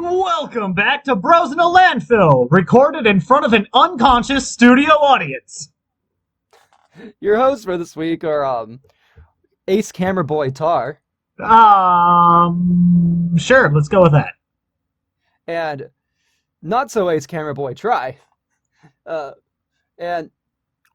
Welcome back to Bros in a Landfill, recorded in front of an unconscious studio audience. Your hosts for this week are Ace Camera Boy Tar Sure, let's go with that. and not so Ace Camera Boy Try. Uh, and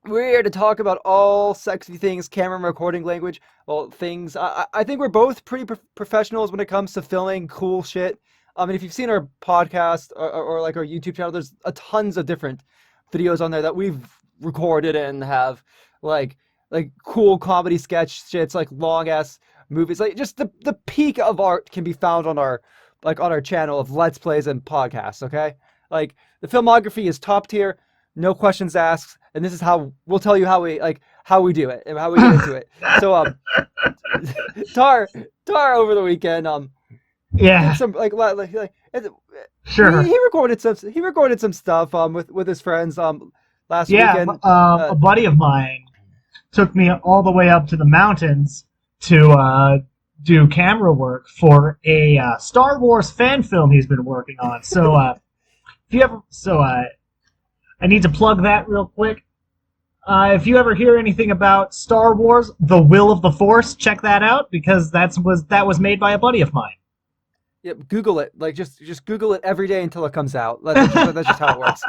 we're here to talk about all sexy things camera and recording language. Well, things I think we're both pretty professionals when it comes to filming cool shit. I mean, if you've seen our podcast or like our YouTube channel, there's a tons of different videos on there that we've recorded and have like cool comedy sketch shits, like long ass movies. Like just the peak of art can be found on our channel of Let's Plays and podcasts, okay? Like the filmography is top tier, no questions asked, and this is how we'll tell you how we do it and how we get into it. So Tar over the weekend Yeah, did some sure. he recorded some stuff with his friends last Yeah, weekend. a buddy of mine took me all the way up to the mountains to do camera work for a Star Wars fan film he's been working on. So, if you ever, I need to plug that real quick. If you ever hear anything about Star Wars: The Will of the Force, check that out because that was made by a buddy of mine. Yep, Google it. Like just Google it every day until it comes out. That's just how it works.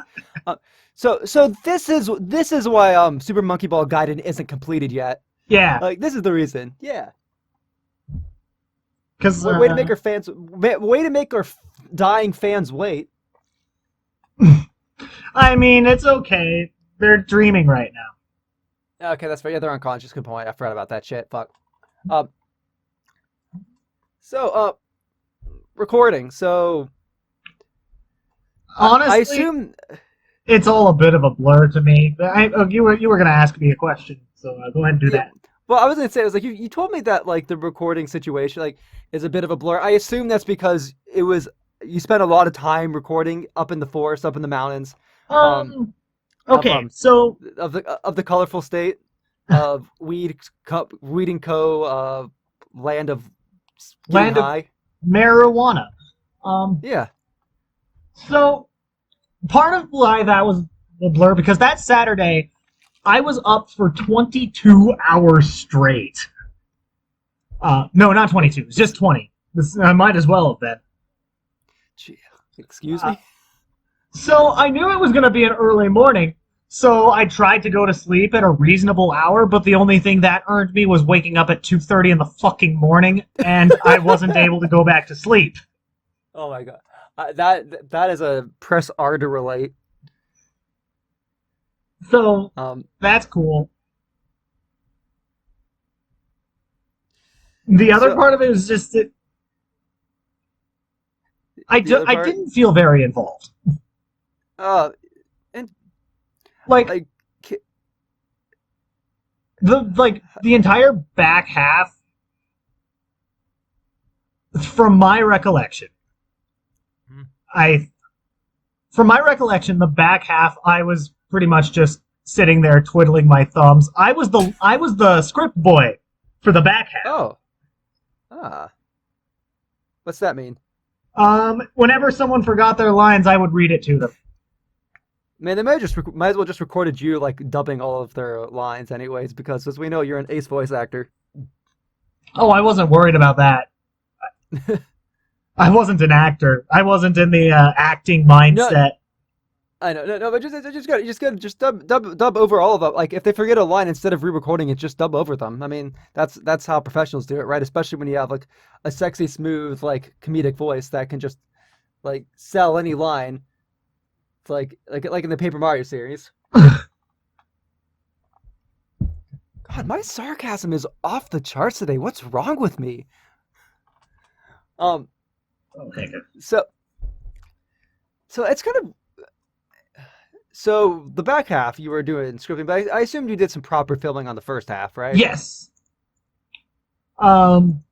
So this is why Super Monkey Ball Gaiden isn't completed yet. Yeah, Like this is the reason. Yeah. because Way to make our dying fans wait. I mean, it's okay. They're dreaming right now. Okay, that's fair. Yeah, they're unconscious. Good point. I forgot about that shit. Fuck. So recording. So Honestly, I assume. it's all a bit of a blur to me. You were going to ask me a question, so go ahead and do Yeah, that. well, I was gonna say, it was like you told me that like the recording situation like is a bit of a blur. I assume that's because you spent a lot of time recording up in the forest, up in the mountains, um, Um. of Okay. So the colorful state of Weed and Co. Land of getting land of high. marijuana. Um. Yeah. So part of why that was a blur because that Saturday I was up for 22 hours straight. No, not 22. It's just 20. I might as well have been. Gee, excuse Uh, me. so I knew it was going to be an early morning. So I tried to go to sleep at a reasonable hour, but the only thing that earned me was waking up at 2:30 in the fucking morning, and I wasn't able to go back to sleep. Oh my god. That is a press R to relate. So Um. that's cool. The other So part of it is just that the other I part. didn't feel very involved. Uh. And Like like. ki- the entire back half, from my recollection, Hmm. I from my recollection, the back half I was pretty much just sitting there twiddling my thumbs. I was the script boy for the back half. Oh. Ah. What's that mean? Whenever someone forgot their lines, I would read it to them. Man, they might as well just recorded you like dubbing all of their lines, anyways, because as we know, you're an ace voice actor. Oh, I wasn't worried about that. I wasn't an actor. I wasn't in the acting No, mindset. I know, no, but just dub over all of them. Like if they forget a line, instead of re-recording it, just dub over them. I mean, that's how professionals do it, right? Especially when you have like a sexy, smooth, like comedic voice that can just like sell any line. It's like in the Paper Mario series. God, my sarcasm is off the charts today. What's wrong with me? Um, Okay. so so it's kind of so the back half you were doing scripting, but I assumed you did some proper filming on the first half, right? Yes. Um.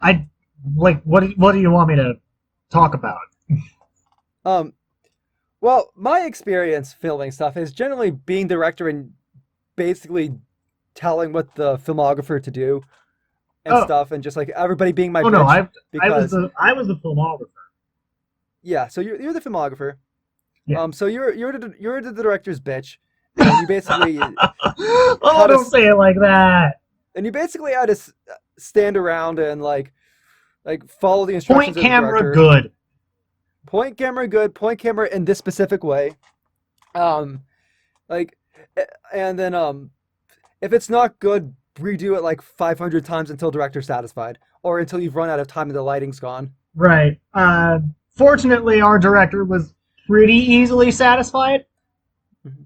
I like what do you want me to talk about? Um, well, my experience filming stuff is generally being director and basically telling what the filmographer to do. and Oh, stuff, and just like everybody being my oh no, bitch I was because the filmographer. yeah. So you're the filmographer. Yeah. So you're the director's bitch, and you basically Oh, had don't say it like that. had to stand around and like follow the Point instructions of the camera, director. good. Point camera good. Point camera in this specific way. Um, like, and then if it's not good, redo it like 500 times until director's satisfied, or until you've run out of time and the lighting's gone. Right. Fortunately, our director was pretty easily satisfied. Mhm.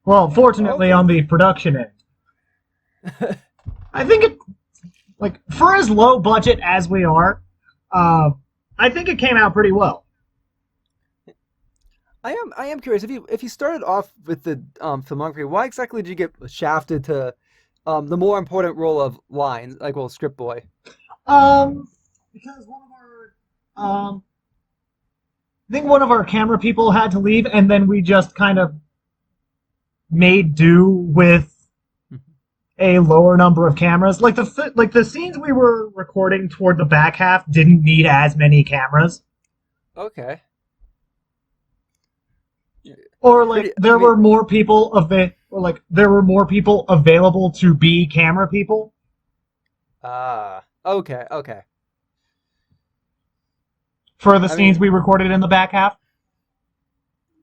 Well, fortunately, Okay. on the production end, I think it like for as low budget as we are, uh, I think it came out pretty well. I am curious if you started off with the filmography, why exactly did you get shafted to the more important role of lines, like well, script boy? Because one of I think one of our camera people had to leave, and then we just kind of made do with a lower number of cameras. Like the scenes we were recording toward the back half didn't need as many cameras, Okay. or like Pretty. I mean, there were more people available to be camera people okay, okay. for the I scenes mean, we recorded in the back half.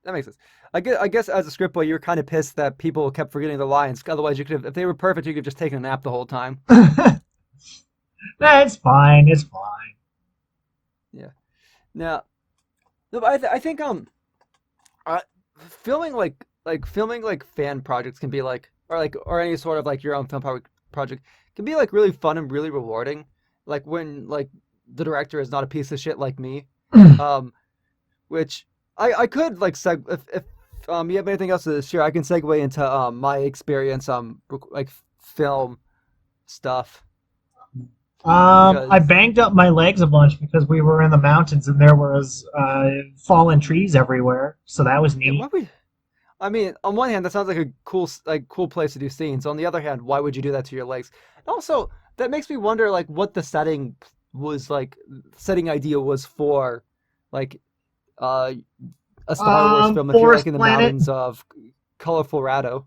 that makes sense. I guess as a script boy, you're kind of pissed that people kept forgetting the lines. Otherwise, you could have, if they were perfect, you could have just taken a nap the whole time. That's fine. It's fine. Yeah. Now, no, but I think uh, filming filming like fan projects can be like or any sort of like your own project can be like really fun and really rewarding. Like when like the director is not a piece of shit like me. Um, which I could like if you have anything else to share, I can segue into my experience like film stuff I because banged up my legs a bunch because we were in the mountains and there was fallen trees everywhere, so that was yeah, neat. I mean, on one hand, that sounds like a cool place to do scenes. On the other hand, why would you do that to your legs? And also, that makes me wonder like what the setting idea was for like uh a Star Wars film if you're like Forest in the Planet, mountains of colorful Rado.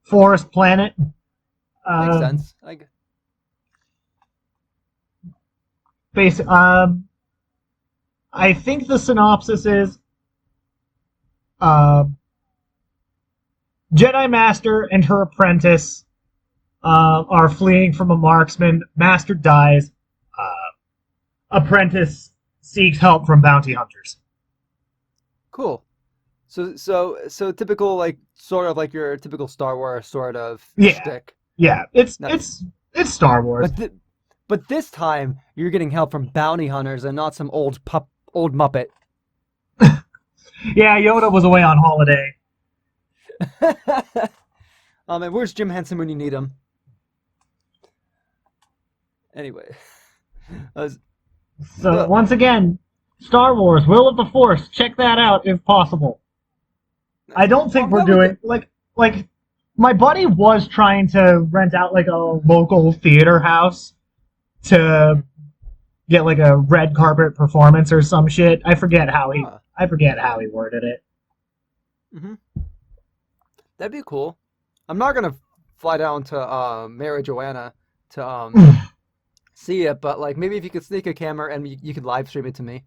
Forest Planet. Makes Uh, sense. basic. I think the synopsis is uh, Jedi Master and her apprentice are fleeing from a marksman. Master dies. Apprentice seeks help from bounty hunters. Cool. So typical like sort of like your typical Star Wars sort of Yeah, shtick. yeah. It's Nice. it's it's Star Wars. But but this time you're getting help from bounty hunters and not some old Muppet. Yeah, Yoda was away on holiday. And where's Jim Henson when you need him? Anyway, uh, So the once again, Star Wars, Will of the Force. Check that out if possible. I nice. don't Well, think I'm we're glad we doing get. like my buddy was trying to rent out like a local theater house to Mhm. get like a red carpet performance or some shit. Ah, I forget how he worded it. hmm that'd be cool. I'm not gonna fly down to Mary Joanna to see it, but like maybe if you could sneak a camera and you could live stream it to me.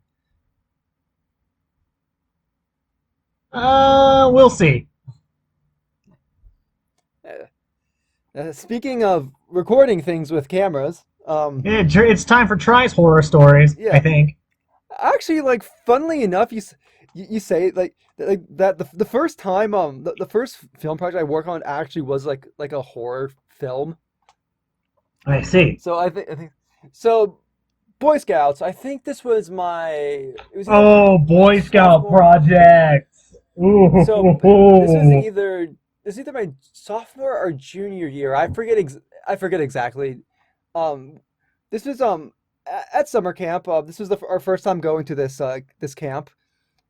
We'll see. Uh, Speaking of recording things with cameras, It's time for Try's horror stories, I yeah, think. actually, like, funnily enough, you say like that the first time the first film project I worked on actually was like a horror film. I see. So I think so. Boy Scouts. I think this was it was either Oh, my Boy Scout sophomore. projects. Ooh. So this was either my sophomore or junior year. I forget exactly. Um, this was at summer camp. This was our first time going to this camp,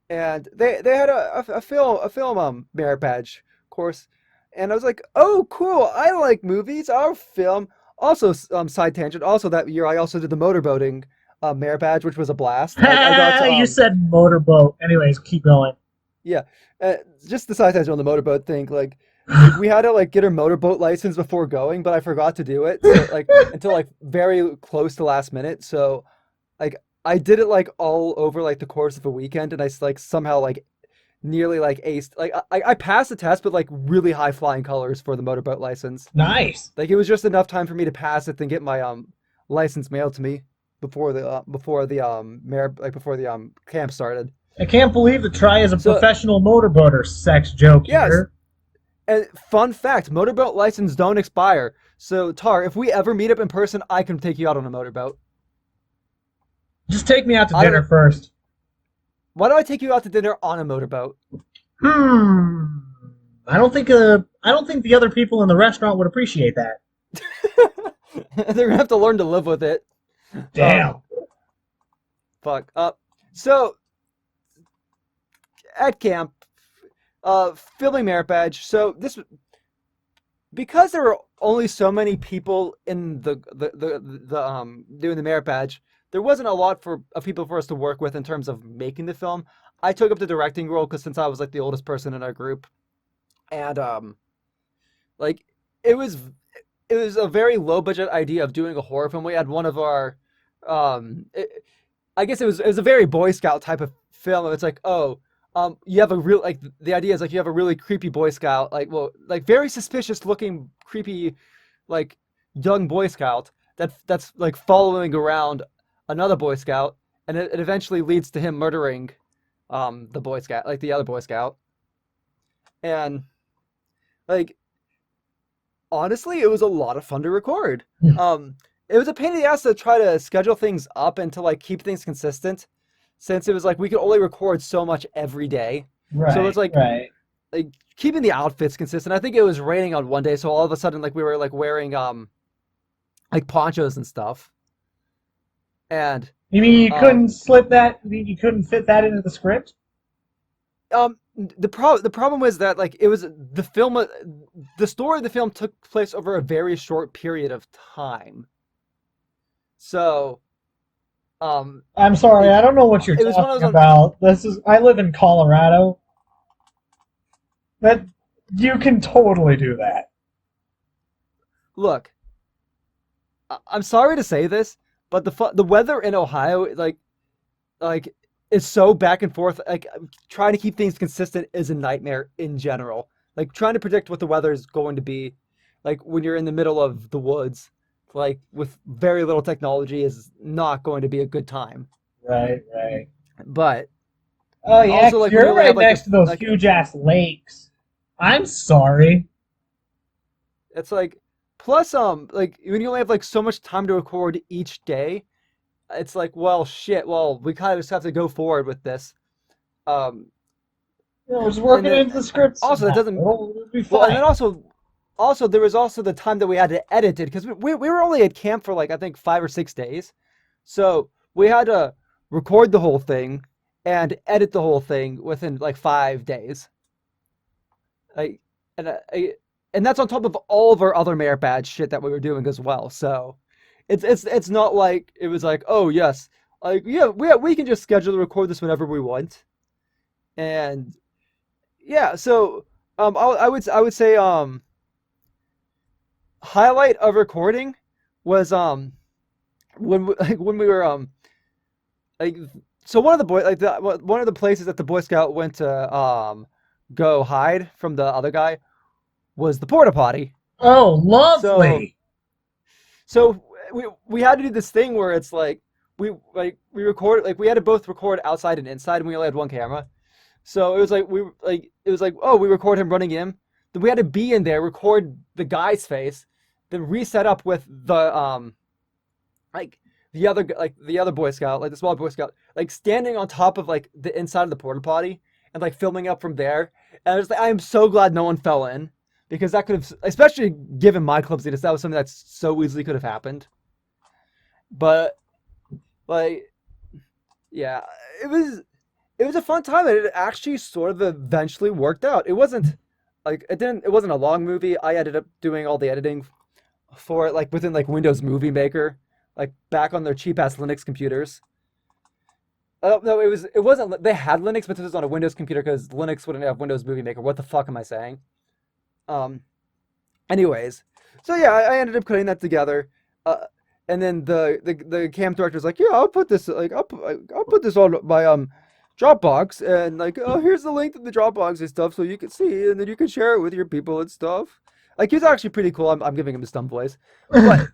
and they had a film merit badge course, And I was like, oh, cool. I like movies. I'll film. Also, side tangent. Also, that year I also did the motorboating merit badge, which was a blast. I got to You said motorboat. Anyways, keep going. yeah, uh, just the side tangent on the motorboat thing. Like we had to like get our motorboat license before going, but I forgot to do it. So like until like very close to last minute. So like I did it like all over like the course of a weekend, and like somehow like nearly like aced. Like I passed the test, but like really high flying colors for the motorboat license. Nice. Like it was just enough time for me to pass it and get my license mailed to me before the camp started. I can't believe that Try is a So professional motorboater. Sex joke yes, here. and fun fact: motorboat license don't expire. So Tar, if we ever meet up in person, I can take you out on a motorboat. Just take me out to I don't dinner know. first. Why do I take you out to dinner on a motorboat? Hmm. I don't think the other people in the restaurant would appreciate that. They're gonna have to learn to live with it. Um, Damn. fuck. So at camp, filming merit badge. So this because there were only so many people in the doing the merit badge, there wasn't a lot for of people for us to work with in terms of making the film. I took up the directing role because since I was like the oldest person in our group, and like it was it was a very low budget idea of doing a horror film. We had one of our I guess it was a very Boy Scout type of film. It's like, oh, you have a real like the idea is like you have a really creepy Boy Scout, like well, like very suspicious looking, creepy, like young Boy Scout that's like following around another Boy Scout, and it eventually leads to him murdering, the Boy Scout, like the other Boy Scout, and like honestly, it was a lot of fun to record. Um, it was a pain in the ass to try to schedule things up and to like keep things consistent, since it was like we could only record so much every day. So it's Right, right. like keeping the outfits consistent. I think it was raining on one day, so all of a sudden like we were like wearing like ponchos and stuff. And You mean you couldn't um slip that? You mean you couldn't fit that into the script? the problem was that like it was the story of the film took place over a very short period of time. So um I'm sorry, it I don't know what you're it was one of talking those about. This is I live in Colorado. That you can totally do that. look, I'm sorry to say this, but the weather in Ohio like is so back and forth. Like trying to keep things consistent is a nightmare in general. Like trying to predict what the weather is going to be, like when you're in the middle of the woods, like with very little technology, is not going to be a good time. Right, right. But Oh yeah, also 'cause like when you you're only right have like next to those like huge ass lakes. I'm sorry. it's like plus like when you only have like so much time to record each day, it's like well shit. Well, we kind of just have to go forward with this. Um, You know, just and working then into the script also that somehow. doesn't It'll be well, and then fine. also there was also the time that we had to edit it because we were only at camp for like I think 5 or 6 days, so we had to record the whole thing and edit the whole thing within like 5 days. Like and and that's on top of all of our other merit badge shit that we were doing as well. So it's not like it was like oh yes like yeah we can just schedule to record this whenever we want and yeah so I would say highlight of recording was when we, like when we were like so one of the boy like one of the places that the Boy Scout went to go hide from the other guy was the porta potty. Oh, So lovely. so we had to do this thing where it's like we recorded like we had to both record outside and inside and we only had one camera. So it was like it was like oh we record him running in. Then we had to be in there, record the guy's face, then reset up with the like the other Boy Scout, like the small Boy Scout, like standing on top of like the inside of the porta potty and like filming up from there. And I was like, I am so glad no one fell in because that could have, especially given my clumsiness, that was something that so easily could have happened. But like, yeah, it was it was a fun time and it actually sort of eventually worked out. It wasn't like it wasn't a long movie. I ended up doing all the editing for it, like within like Windows Movie Maker, like back on their cheap ass Linux computers. No, it wasn't. They had Linux, but this was on a Windows computer because Linux wouldn't have Windows Movie Maker. What the fuck am I saying? Um. Anyways, so yeah, I ended up putting that together. And then the camp director's like, yeah, I'll put this on my Dropbox, and like, oh, here's the link to the Dropbox and stuff, so you can see, and then you can share it with your people and stuff. Like, he's actually pretty cool. I'm giving him a dumb voice, but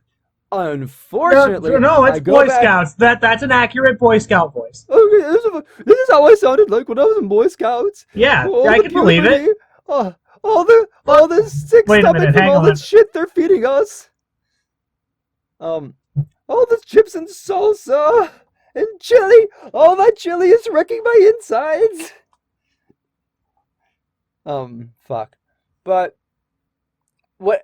unfortunately, no, it's I go Boy back. Scouts. That's an accurate Boy Scout voice. Okay, this is how I sounded like when I was in Boy Scouts. Yeah, All I the can believe it. puberty, all the sick Wait a stomach minute, from hang all the on. shit they're feeding us. Um, all the chips and salsa and chili. All that chili is wrecking my insides. Fuck. But what?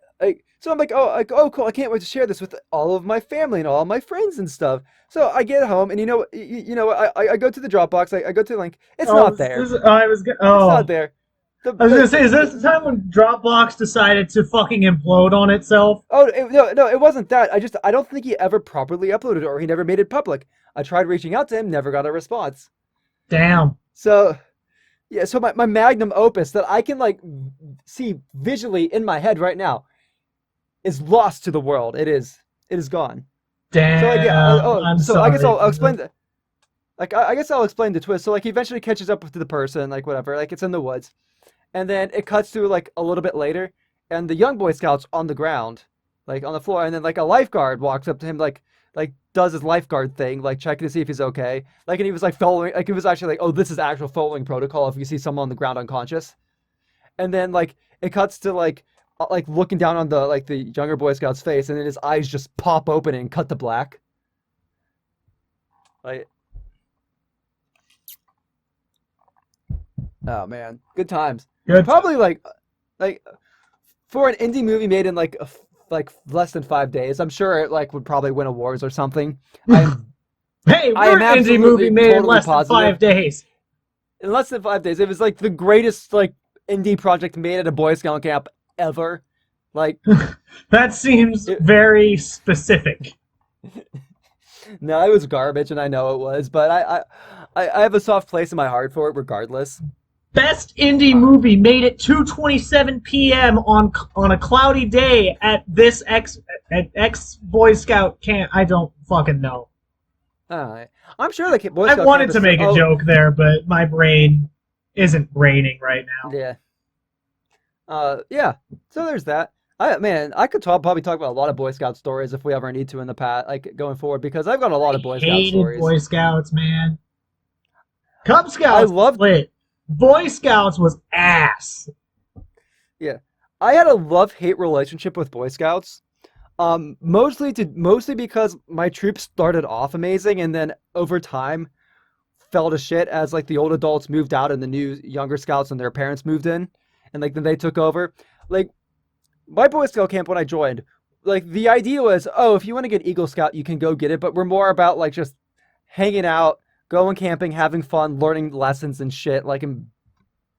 So I'm like, oh, cool! I can't wait to share this with all of my family and all my friends and stuff. So I get home, and you know, I go to the Dropbox. I go to the link. It's Oh, not there. It's not oh, there. I was gonna say, is this the time when Dropbox decided to fucking implode on itself? No, it wasn't that. I don't think he ever properly uploaded it, or he never made it public. I tried reaching out to him, never got a response. Damn. So yeah, so my magnum opus that I can like see visually in my head right now is lost to the world. It is gone. So like yeah, Damn. I'm so I guess sorry. I'll explain the like I guess I'll explain the twist. So like he eventually catches up to the person, like whatever, like it's in the woods. And then it cuts to like a little bit later, and the young Boy Scout's on the ground, like on the floor, and then like a lifeguard walks up to him, like does his lifeguard thing, like checking to see if he's okay. Like, and he was like following, like it was actually like, oh, this is actual following protocol if you see someone on the ground unconscious. And then like it cuts to like looking down on the younger Boy Scout's face, and then his eyes just pop open and cut to black. Like, oh man, good times. Good. Probably like for an indie movie made in like less than 5 days, I'm sure it like would probably win awards or something. Hey, I we're am an indie movie absolutely made in totally less than positive. 5 days. In less than 5 days, it was like the greatest like indie project made at a Boy Scout camp ever. Like, That seems it, very specific. no, it was garbage, and I know it was, but I have a soft place in my heart for it, regardless. Best indie Uh, movie made at 2:27 p.m. on a cloudy day at this ex Boy Scout camp. I don't fucking know. I'm sure the Boy I Scout camp wanted is to so. make a Oh, joke there, but my brain isn't braining right now. yeah. Yeah. So there's that. I could probably talk about a lot of Boy Scout stories if we ever need to in the past, like going forward, because I've got a lot I of Boy Scout hated stories. Boy Scouts, man. Cub I Scouts was loved, lit. Boy Scouts was ass. yeah, I had a love-hate relationship with Boy Scouts. Mostly because my troop started off amazing, and then over time fell to shit as like the old adults moved out and the new younger scouts and their parents moved in, and like then they took over. Like my Boy Scout camp when I joined, like the idea was, oh, if you want to get Eagle Scout, you can go get it, but we're more about like just hanging out, going camping, having fun, learning lessons and shit, like and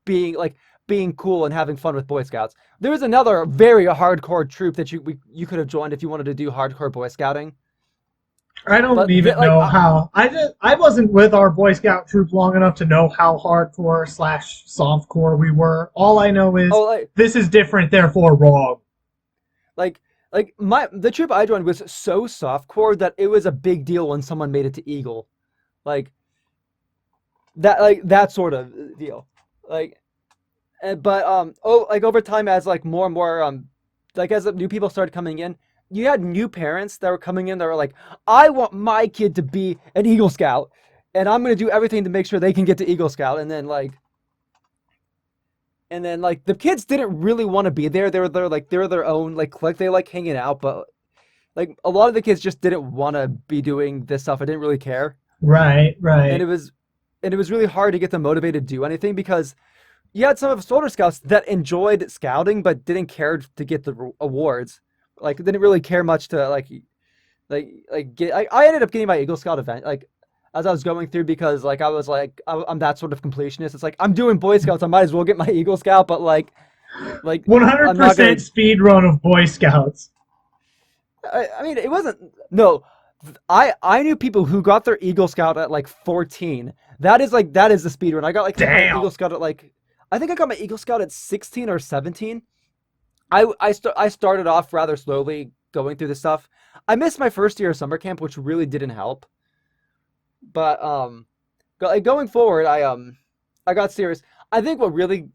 being cool and having fun with Boy Scouts. There was another very hardcore troop that you could have joined if you wanted to do hardcore Boy Scouting, I don't but even like know how. I wasn't with our Boy Scout troop long enough to know how hardcore slash softcore we were. All I know is oh like this is different, therefore wrong. like the troop I joined was so softcore that it was a big deal when someone made it to Eagle, like that sort of deal, like. But like over time, as like more and more like as new people started coming in, you had new parents that were coming in that were like, I want my kid to be an Eagle Scout, and I'm gonna do everything to make sure they can get to Eagle Scout. And then the kids didn't really want to be there. They were their own like clique. They like hanging out, but like a lot of the kids just didn't want to be doing this stuff. I didn't really care, Right, and right. it was really hard to get them motivated to do anything because you had some of us older scouts that enjoyed scouting but didn't care to get the awards. Like didn't really care much to like get. I ended up getting my Eagle Scout event like as I was going through because like I was like I'm that sort of completionist. It's like I'm doing Boy Scouts, I might as well get my Eagle Scout, but like Like, I'm not gonna. 100% speed run of Boy Scouts. I mean, it wasn't. No, I knew people who got their Eagle Scout at like 14. That is the speed run. I got like I think my Damn. Eagle Scout at like I think I got my Eagle Scout at 16 or 17. I started off rather slowly going through this stuff. I missed my first year of summer camp, which really didn't help. But going forward, I got serious. I think what really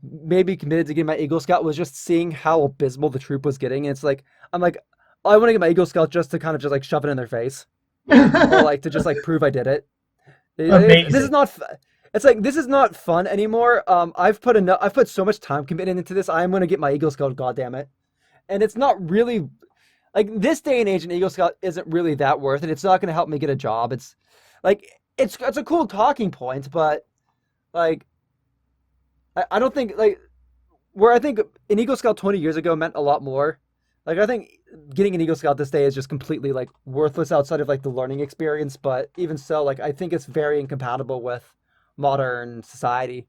made me committed to getting my Eagle Scout was just seeing how abysmal the troop was getting. And it's like I'm like, oh, I want to get my Eagle Scout just to kind of just like shove it in their face, or like to just like prove I did it. This is Amazing. not. It's like this is not fun anymore. I've put so much time committed into this. I'm gonna get my Eagle Scout. God damn it! And it's not really like this day and age. An Eagle Scout isn't really that worth it. It's not gonna help me get a job. It's like it's a cool talking point, but like I don't think like where I think an Eagle Scout 20 years ago meant a lot more. Like I think getting an Eagle Scout this day is just completely like worthless outside of like the learning experience. But even so, like I think it's very incompatible with modern society.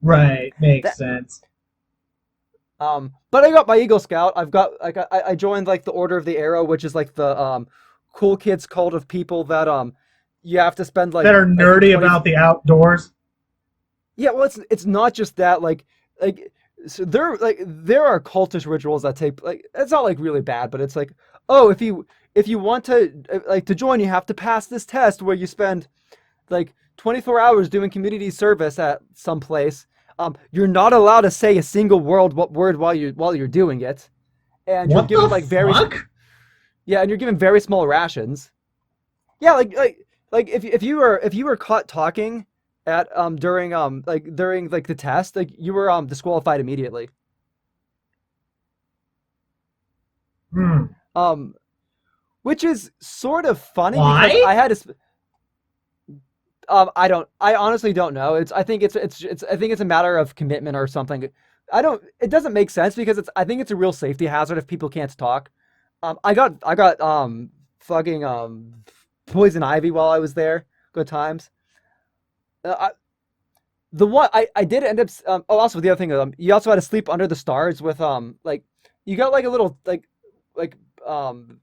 Right, makes That sense. but I got my Eagle Scout. I've got like I joined like the Order of the Arrow, which is like the cool kids cult of people that you have to spend like That are I think nerdy 20. about the outdoors. Yeah, well, it's not just that. Like so there are cultish rituals that take like it's not like really bad, but it's like oh if you want to like to join, you have to pass this test where you spend like 24 hours doing community service at some place. You're not allowed to say a single word while you're doing it, and you're What given the like fuck? yeah, and you're given very small rations. Yeah, like if you were caught talking at during like the test, like you were disqualified immediately. Hmm. Um, which is sort of funny because Why? I had to. I honestly don't know. I think it's a matter of commitment or something. I don't. It doesn't make sense because I think it's a real safety hazard if people can't talk. I got fucking poison ivy while I was there. Good times. I, the one I did end up. Oh, also the other thing, you also had to sleep under the stars with like you got like a little like um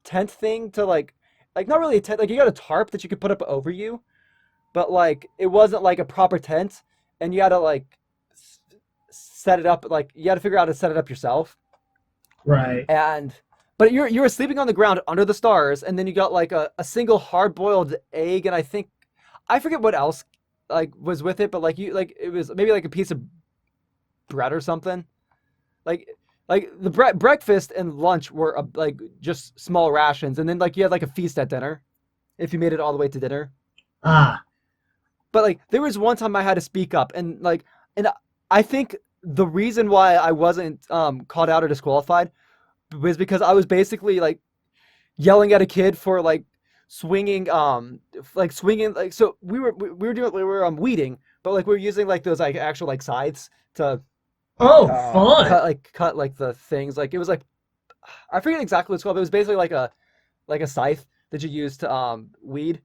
tent thing to like not really a tent, like you got a tarp that you could put up over you, but like it wasn't like a proper tent, and you had to like set it up, like you had to figure out how to set it up yourself. Right. And but you were sleeping on the ground under the stars, and then you got like a single hard boiled egg, and I think I forget what else like was with it, but like you like it was maybe like a piece of bread or something. Like the breakfast and lunch were like just small rations, and then like you had like a feast at dinner if you made it all the way to dinner. Ah. But like there was one time I had to speak up, and I think the reason why I wasn't called out or disqualified was because I was basically like yelling at a kid for swinging like so we were weeding, but like we were using like those like actual like scythes to Oh, fun. cut like the things, like it was like I forget exactly what it's called, but it was basically like a scythe that you use to weed.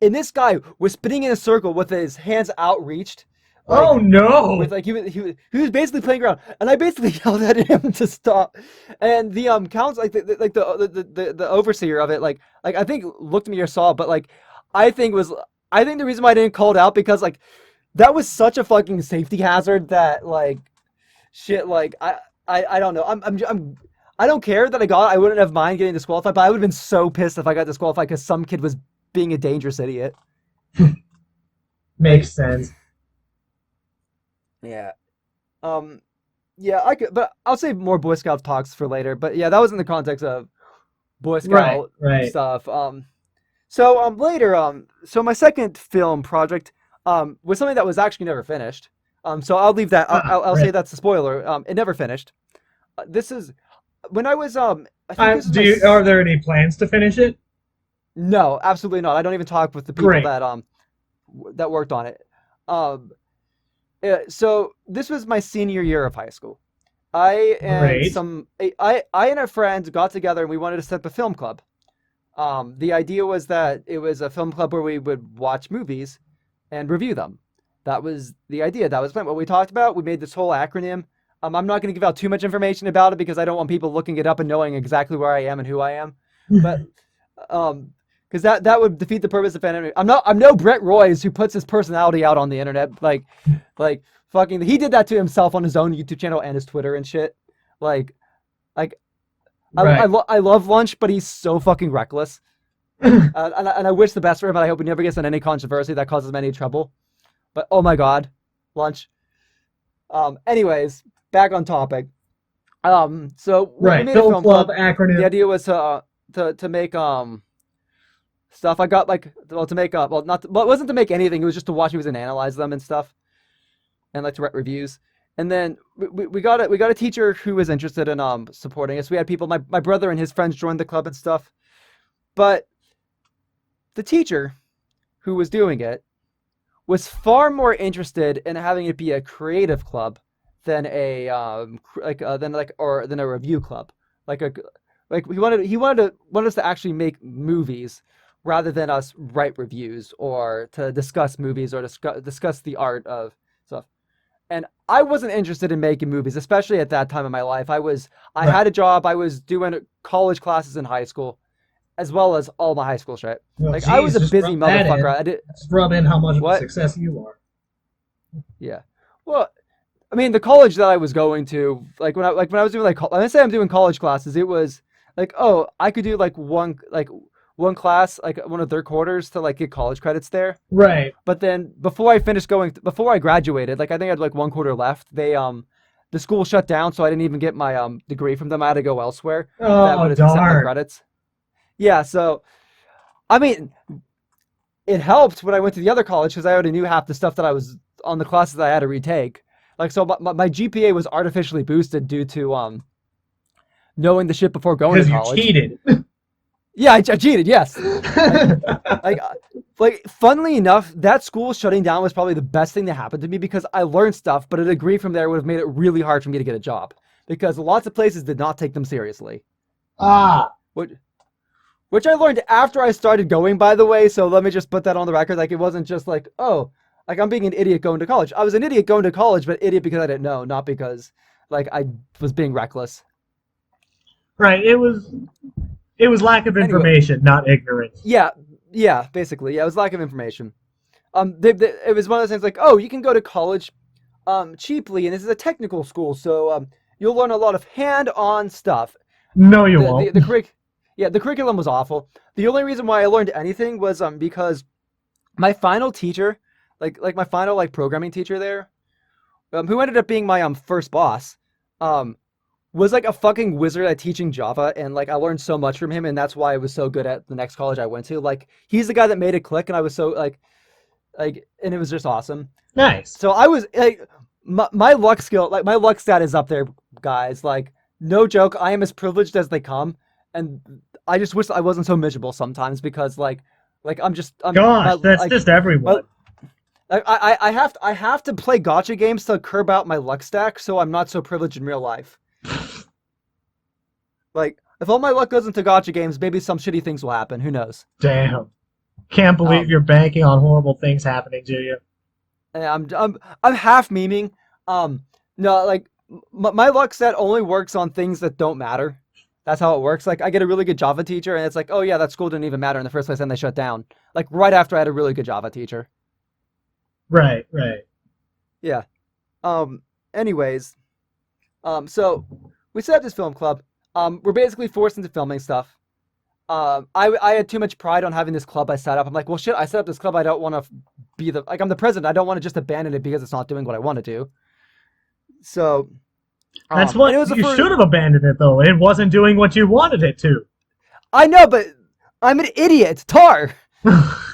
And this guy was spinning in a circle with his hands outreached, Oh like with no. like he was basically playing around, and I basically yelled at him to stop. And the counts like the overseer of it like I think looked at me or saw, but like I think was I think the reason why I didn't call it out because like that was such a fucking safety hazard that like shit like I don't know I don't care that I got it. I wouldn't have mind getting disqualified, but I would have been so pissed if I got disqualified because some kid was being a dangerous idiot. Makes Like, sense. yeah. Um, yeah, I could, but I'll save more Boy Scout talks for later. But yeah, that was in the context of Boy Right, Scout right. stuff. So later, so my second film project, was something that was actually never finished. So I'll leave that. Ah, I'll say right. that's a spoiler. It never finished. This is when I was I think this is Do my you, are there any plans to finish it? no, absolutely not. I don't even talk with the people Great. that worked on it. Um, so this was my senior year of high school. Great. I and a friend got together and we wanted to set up a film club. The idea was that it was a film club where we would watch movies and review them. That was the idea. That was what we talked about. We made this whole acronym. I'm not going to give out too much information about it because I don't want people looking it up and knowing exactly where I am and who I am. But um, because that would defeat the purpose of fan. I'm no Brett Royce who puts his personality out on the internet. Like fucking, he did that to himself on his own YouTube channel and his Twitter and shit. Like, like Right. I love Lunch, but he's so fucking reckless. And I wish the best for him, but I hope he never gets in any controversy that causes him any trouble. But oh my god, Lunch. Anyways, back on topic. So we Right. made a Film film club club. The acronym. idea was to make stuff. I got like well to make well not well it wasn't to make anything. It was just to watch movies and analyze them and stuff, and like to write reviews. And then we got a teacher who was interested in supporting us. We had people. My brother and his friends joined the club and stuff. But the teacher who was doing it was far more interested in having it be a creative club than a than a review club. Like a like wanted us to actually make movies rather than us write reviews or to discuss movies or discuss the art of stuff. And I wasn't interested in making movies, especially at that time in my life. I Right. had a job. I was doing college classes in high school, as well as all my high school shit. Well, Like I was geez, a just busy rub that motherfucker. in. I did Just rub in how much of a what? success you are. Yeah. Well, I mean, the college that I was going to, like when I was doing when I say I'm doing college classes, it was like, oh, I could do one class, like one of their quarters to like get college credits there. Right. But then before I graduated, like I think I had like one quarter left. The school shut down, so I didn't even get my degree from them. I had to go elsewhere that Oh, would accept my darn. credits. Yeah, so I mean, it helped when I went to the other college because I already knew half the stuff that I was on the classes that I had to retake. Like, so my GPA was artificially boosted due to knowing the shit before going to Because you college. cheated. Yeah, I cheated. Yes, like like uh, funnily enough, that school shutting down was probably the best thing that happened to me because I learned stuff, but a degree from there would have made it really hard for me to get a job because lots of places did not take them seriously. Ah, Which which I learned after I started going, by the way. So let me just put that on the record. Like, it wasn't just like, oh, like I'm being an idiot going to college. I was an idiot going to college, but idiot because I didn't know, not because like I was being reckless. right. It was lack of Anyway, information, not ignorance. yeah, yeah, basically, yeah, it was lack of information. It was one of those things like, oh, you can go to college, cheaply, and this is a technical school, so you'll learn a lot of hand-on stuff. No, you The the won't. the curric, yeah, the curriculum was awful. The only reason why I learned anything was because my final teacher, like my final like programming teacher there, who ended up being my first boss, um, was like a fucking wizard at teaching Java, and like I learned so much from him, and that's why I was so good at the next college I went to. Like he's the guy that made it click, and I was so and it was just awesome. Nice. So I was like, my luck skill, like my luck stat is up there, guys. Like no joke, I am as privileged as they come, and I just wish I wasn't so miserable sometimes because I'm my Gosh, that's like just my everyone. I have to play gotcha games to curb out my luck stack, so I'm not so privileged in real life. Like, if all my luck goes into gotcha games, maybe some shitty things will happen. Who knows? Damn. Can't believe Um, you're banking on horrible things happening to you. and I'm half memeing. No, like my luck set only works on things that don't matter. That's how it works. Like, I get a really good Java teacher, and it's like, oh yeah, that school didn't even matter in the first place, and they shut down. Like right after I had a really good Java teacher. Right, right. Yeah. Um. Anyways, so we set up this film club. We're basically forced into filming stuff. I had too much pride on having this club I set up. I'm like, well, shit, I set up this club. I don't want to be like, I'm the president. I don't want to just abandon it because it's not doing what I want to do. So, That's and what it was the you first. should have abandoned it though. It wasn't doing what you wanted it to. I know, but I'm an idiot, Tar.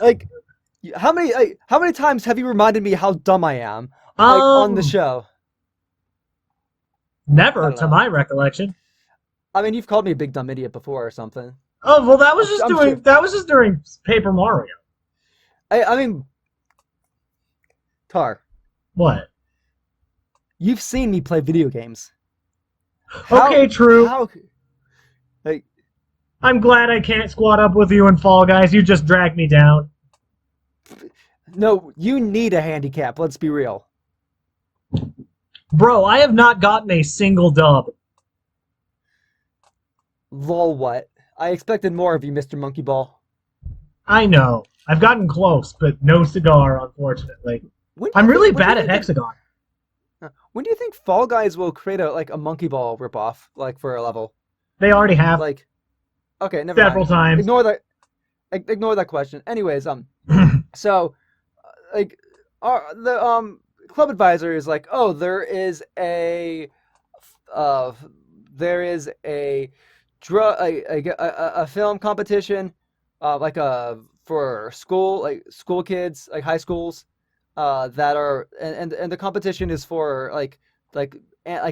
Like, how many times have you reminded me how dumb I am, like on the um, show? I never don't to know. my recollection. I mean, you've called me a big dumb idiot before or something. Oh well, that was just I'm sure. doing that was just during Paper Mario. I mean, Tar, What? you've seen me play video games. How Okay, true. how like I'm glad I can't squat up with you and Fall Guys. You just dragged me down. No, you need a handicap. Let's be real. Bro, I have not gotten a single dub. Lol, what? I expected more of you, Mr. Monkey Ball. I know. I've gotten close, but no cigar, unfortunately. I'm really bad at Hexagon. When do you think Fall Guys will create a Monkey Ball ripoff, like for a level? They already have Like, okay, never several mind. times. Ignore that question. Anyways, so like, the club advisor is like, oh, uh, there is a a film competition, like for school kids, like high schools, that are and the competition is for like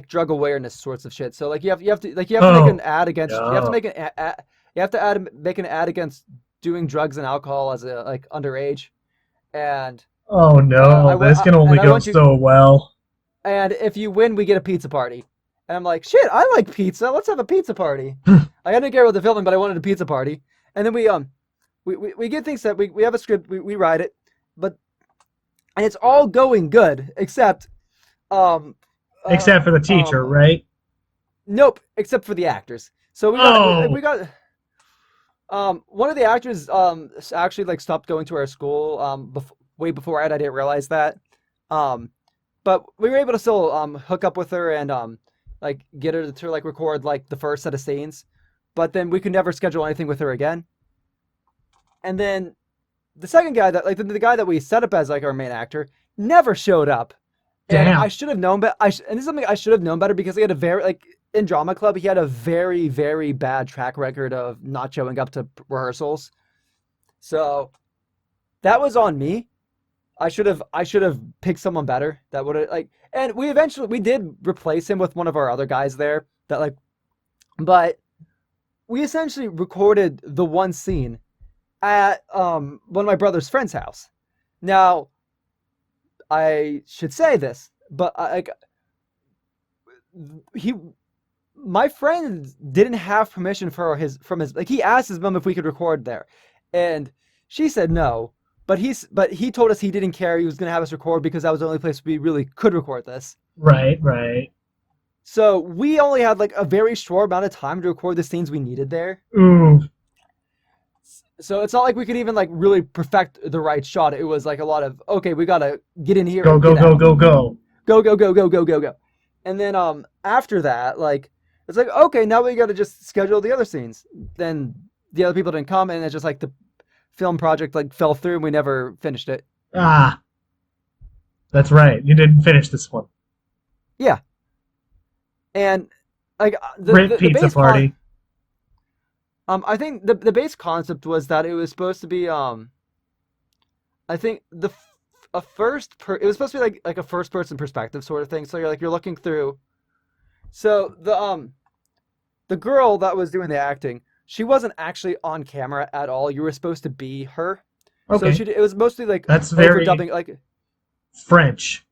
drug awareness sorts of shit. So like you have to make Oh, an ad against you have to no. make you have to make an ad against doing drugs and alcohol as a like underage, and Oh, no. This can only I go want you, so well. and if you win, we get a pizza party. And I'm like, shit, I like pizza. Let's have a pizza party. I didn't care about the filming, but I wanted a pizza party. And then we get things set. We have a script. We write it, but and it's all going good except um Except for the teacher, right? nope, except for the actors. So Oh, we got one of the actors actually like stopped going to our school way before I didn't realize that. Um but we were able to still hook up with her and like get her to like record like the first set of scenes. But then we could never schedule anything with her again. And then the second guy that like the guy that we set up as like our main actor never showed up. And I damn. should have known, but and this is something I should have known better because he had a very like in drama club he had a very bad track record of not showing up to rehearsals. So that was on me. I should have picked someone better that would have like. And we did replace him with one of our other guys there that like, but we essentially recorded the one scene at one of my brother's friend's house. Now I should say this, but like he my friend didn't have permission for from his like he asked his mom if we could record there, and she said no. But he told us he didn't care. He was gonna have us record because that was the only place we really could record this. Right, right. So we only had like a very short amount of time to record the scenes we needed there. Ooh. So it's not like we could even like really perfect the right shot. It was like a lot of okay, we gotta get in here Go, and go, get go, out. go, go. Go. And then after that, like it's like okay, now we gotta just schedule the other scenes. Then the other people didn't come, and it's just like the film project like fell through, and we never finished it. Ah, that's right. You didn't finish this one. Yeah, and like Rip the pizza party. I think the base concept was that it was supposed to be I think it was supposed to be like a first person perspective sort of thing. So you're looking through. So the girl that was doing the acting, she wasn't actually on camera at all. You were supposed to be her. So Okay, it was mostly like that's very overdubbing like French.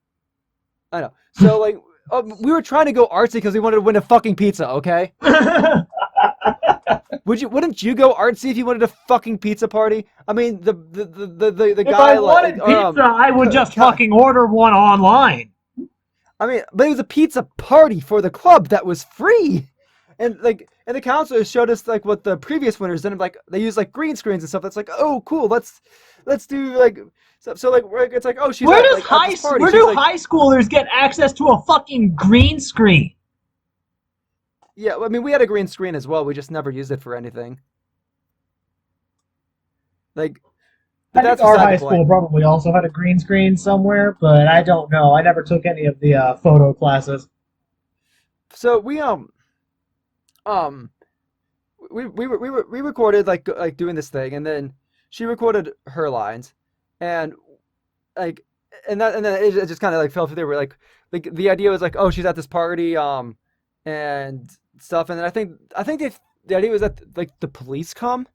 I know. So like we were trying to go artsy because we wanted to win a fucking pizza, okay? Wouldn't you go artsy if you wanted a fucking pizza party? I mean, the If guy I wanted pizza, I would just fucking order one online. I mean, but it was a pizza party for the club that was free, and the counselors showed us like what the previous winners did. And like they used like green screens and stuff. That's like, oh, cool. Let's do like so like it's like oh she's Where at, does like, at this party. where She's do like, high schoolers get access to a fucking green screen? yeah, I mean we had a green screen as well. We just never used it for anything. Like, I but think that's our beside high the point. school probably also had a green screen somewhere, but I don't know. I never took any of the photo classes. So um we recorded like doing this thing, and then she recorded her lines, and like and then it just kind of like fell through there. We're like the idea was like, oh, she's at this party and stuff, and then I think the idea was that like the police come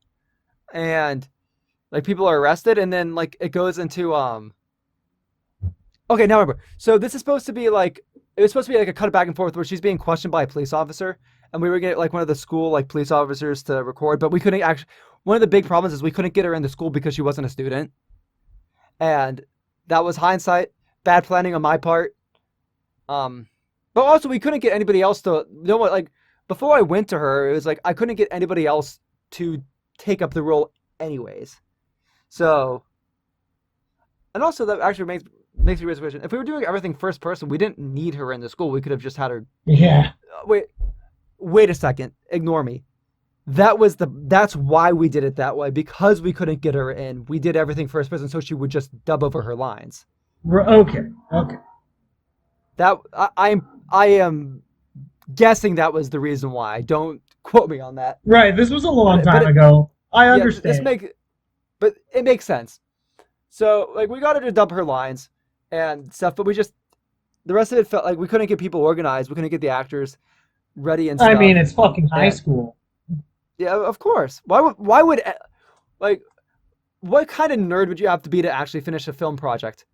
and like people are arrested, and then like it goes into okay, now I remember. So this is supposed to be like it was supposed to be like a cut back and forth where she's being questioned by a police officer, and we were getting like one of the school like police officers to record, but we couldn't actually. One of the big problems is we couldn't get her in the school because she wasn't a student, and that was hindsight, bad planning on my part. But also we couldn't get anybody else to, you know what, like before I went to her, it was like I couldn't get anybody else to take up the role anyways. So, and also that actually makes me raise a question. If we were doing everything first person, we didn't need her in the school. We could have just had her. Yeah. Wait a second. Ignore me. That's why we did it that way, because we couldn't get her in. We did everything first person, so she would just dub over her lines. Okay. That I am guessing that was the reason why. Don't quote me on that. Right. This was a long time ago. I understand. But it makes sense. So like we got her to dub her lines and stuff, but the rest of it felt like we couldn't get people organized. We couldn't get the actors ready and stuff. I mean, it's fucking high school. Yeah, of course. Why would like what kind of nerd would you have to be to actually finish a film project?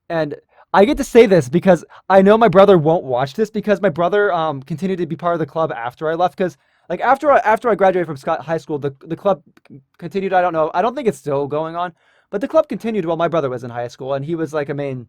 And I get to say this because I know my brother won't watch this, because my brother continued to be part of the club after I left, because like after I graduated from high school, the club continued. I don't know. I don't think it's still going on, but the club continued while my brother was in high school, and he was like a main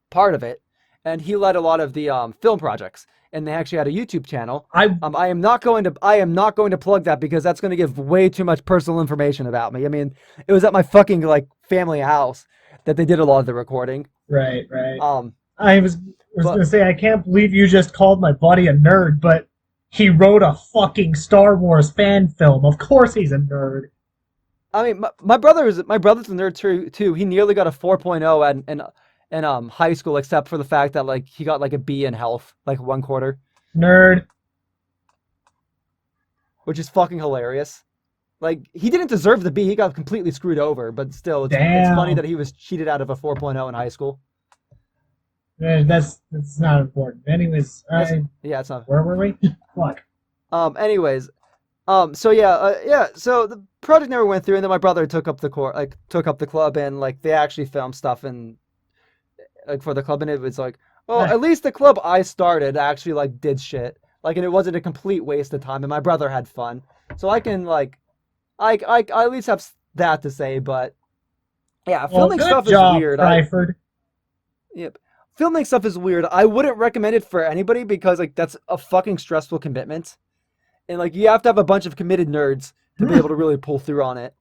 part of it, and he led a lot of the film projects. And they actually had a YouTube channel. I am not going to plug that, because that's going to give way too much personal information about me. I mean, it was at my fucking like family house that they did a lot of the recording. Right. I was going to say, I can't believe you just called my buddy a nerd, but he wrote a fucking Star Wars fan film. Of course he's a nerd. I mean, my brother's a nerd too. He nearly got a 4.0 in high school, except for the fact that like he got like a B in health, like 1/4. Nerd. Which is fucking hilarious. Like he didn't deserve the B. He got completely screwed over, but still, it's funny that he was cheated out of a 4.0 in high school. That's not important. Anyways, yeah, it's not. Where were we? Fuck. Anyways, so yeah. So the project never went through, and then my brother took up the club, and like they actually filmed stuff and like for the club, and it was like, well, at least the club I started actually like did shit, like, and it wasn't a complete waste of time, and my brother had fun, so I can like, I at least have that to say. But yeah, filming stuff is weird. Yep. Filming stuff is weird. I wouldn't recommend it for anybody, because like that's a fucking stressful commitment, and like you have to have a bunch of committed nerds to be able to really pull through on it.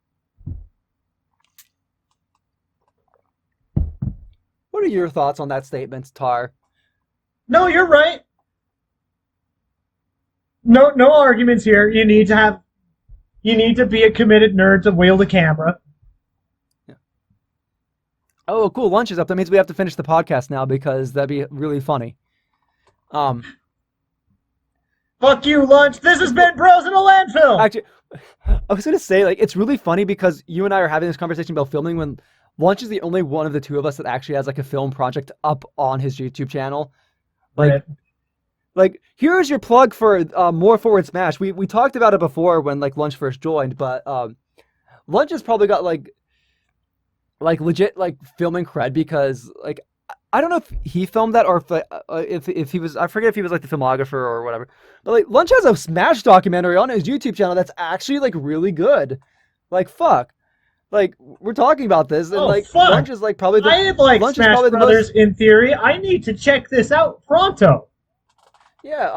What are your thoughts on that statement, Tar? No, you're right. No arguments here. You need to be a committed nerd to wield a camera. Yeah. Oh, cool. Lunch is up. That means we have to finish the podcast now, because that'd be really funny. Fuck you, Lunch. This has been Bros in a Landfill. Actually, I was going to say, like, it's really funny because you and I are having this conversation about filming when Lunch is the only one of the two of us that actually has like a film project up on his YouTube channel. Like here's your plug for More Forward Smash. We talked about it before when like Lunch first joined, but Lunch has probably got like legit like filming cred, because like I don't know if he filmed that or if he was, I forget if he was like the filmographer or whatever. But like Lunch has a Smash documentary on his YouTube channel that's actually like really good. Like fuck. Like we're talking about this, and like fuck. Lunch is like probably the I like Lunch Smash Brothers in theory. I need to check this out pronto. Yeah,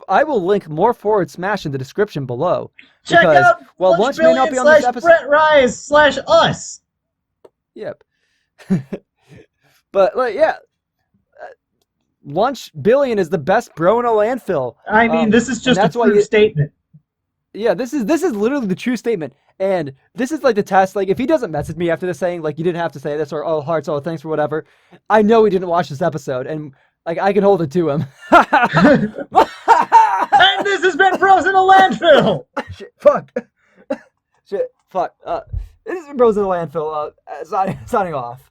I will link More Forward Smash in the description below. Check out Lunch may not be on this episode. Brett Rise / us. Yep. But like yeah, Lunch Billion is the best bro in a landfill. I mean, this is just a true statement. Yeah, this is literally the true statement. And this is like the test. Like, if he doesn't message me after this saying, like, you didn't have to say this, or, oh, hearts, oh, thanks for whatever, I know he didn't watch this episode. And, like, I can hold it to him. And this has been Bros in a Landfill. Shit, fuck. This has been Bros in a Landfill. Signing off.